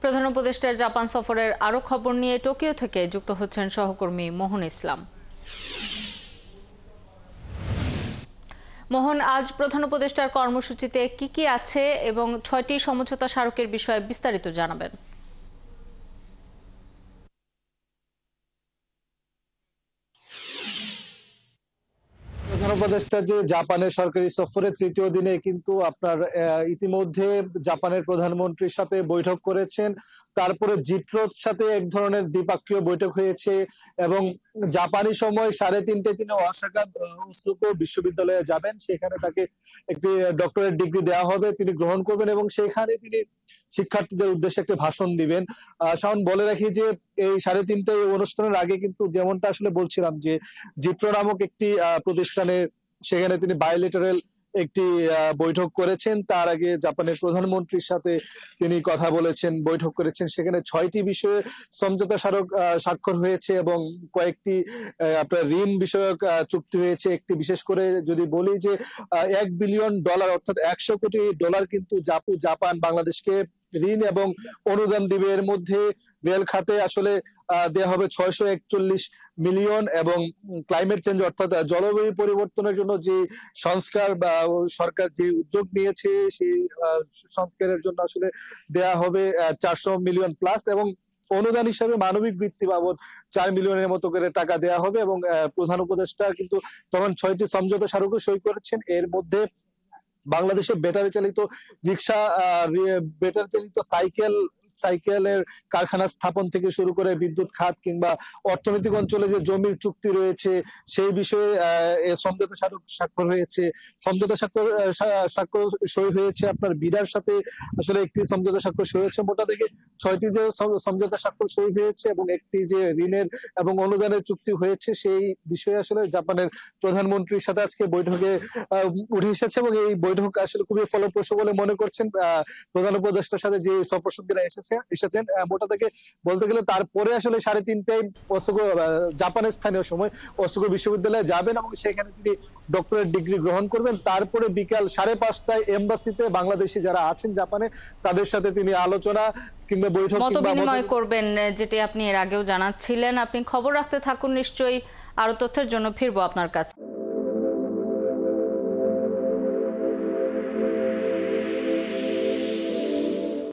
প্রধান উপদেষ্টার জাপান সফরের আরো খবর নিয়ে টোকিও থেকে যুক্ত হচ্ছেন সহকর্মী মোহন ইসলাম। মোহন, আজ প্রধান উপদেষ্টার কর্মসূচিতে কি আছে এবং ৬টি সমঝোতা স্মারকের বিষয়ে বিস্তারিত জানাবেন। প্রধান উপদেষ্টা যে জাপানের সরকারি সফরে তৃতীয় দিনে কিন্তু আপনার ইতিমধ্যে জাপানের প্রধানমন্ত্রীর সাথে বৈঠক করেছেন। তারপরে জিট্রোর সাথে এক ধরনের দ্বিপাক্ষীয় বৈঠক হয়েছে এবং জাপানি সময় 3:30 তিনি ওসাকা ওসুকো বিশ্ববিদ্যালয়ে যাবেন। সেখানে তাকে একটি ডক্টরেট ডিগ্রি দেওয়া হবে, তিনি গ্রহণ করবেন এবং সেখানে তিনি শিক্ষার্থীদের উদ্দেশ্যে একটি ভাষণ দিবেন। শাওন, বলে রাখি যে এই 3:30 অনুষ্ঠানের আগে কিন্তু যেমনটা আসলে বলছিলাম যে জিট্রো নামক একটি প্রতিষ্ঠানে সেখানে তিনি বায়োলেটারাল একটি বৈঠক করেছেন। তার আগে জাপানের প্রধানমন্ত্রীর সাথে তিনি কথা বলেছেন, বৈঠক করেছেন। সেখানে 6টি বিষয়ে সমঝোতা স্মারক স্বাক্ষর হয়েছে এবং কয়েকটি আপনার ঋণ বিষয়ক চুক্তি হয়েছে। একটি বিশেষ করে যদি বলি যে $1 বিলিয়ন অর্থাৎ $100 কোটি কিন্তু জাপান বাংলাদেশকে ঋণ এবং অনুদান দিবে। এর মধ্যে রেল খাতে আসলে দেয়া হবে 641 মিলিয়ন এবং ক্লাইমেট চেঞ্জ অর্থাৎ জলবায়ু পরিবর্তনের জন্য যে সংস্কার বা সরকার যে উদ্যোগ নিয়েছে সেই সংস্কারের জন্য আসলে দেয়া হবে 400 মিলিয়ন প্লাস এবং অনুদান হিসাবে মানবিক বৃত্তি বাবদ 4 মিলিয়নের মতো করে টাকা দেয়া হবে এবং প্রধান উপদেষ্টা কিন্তু তখন 6টি সমঝোতা স্মারকে সই করেছেন। এর মধ্যে বাংলাদেশে ব্যাটারি চালিত রিক্সা, ব্যাটারি চালিত সাইকেলের কারখানা স্থাপন থেকে শুরু করে বিদ্যুৎ খাত কিংবা অর্থনৈতিক অঞ্চলে যে জমির চুক্তি রয়েছে সেই বিষয়ে সমঝোতা স্বাক্ষর হয়েছে। সমঝোতা স্বাক্ষর সই হয়েছে আপনার বিডার সাথে আসলে একটি সমঝোতা স্বাক্ষর সই হয়েছে। মোটা থেকে 6টি যে সমঝোতা স্বাক্ষর সই হয়েছে এবং একটি যে ঋণের এবং অনুদানের চুক্তি হয়েছে সেই বিষয়ে আসলে জাপানের প্রধানমন্ত্রীর সাথে আজকে বৈঠকে উঠে এসেছে এবং এই বৈঠক আসলে খুবই ফলপ্রসূ বলে মনে করছেন প্রধান উপদেষ্টার সাথে যে সফরসঙ্গীরা এসেছেন। মোটা থেকে বলতে গেলে তারপরে আসলে 3:30টায় জাপানের স্থানীয় সময় ওসাকা বিশ্ববিদ্যালয়ে যাবেন এবং সেখানে তিনি ডক্টরেট ডিগ্রি গ্রহণ করবেন। তারপরে বিকাল 5:30টায় এমবাসিতে বাংলাদেশি যারা আছেন জাপানে তাদের সাথে তিনি আলোচনা কিংবা বৈঠক কিংবা বিনিময় করবেন, যেটি আপনি এর আগেও জানাচ্ছিলেন। আপনি খবর রাখতে থাকুন, নিশ্চয়ই আরো তথ্যের জন্য ফিরবো আপনার কাছে।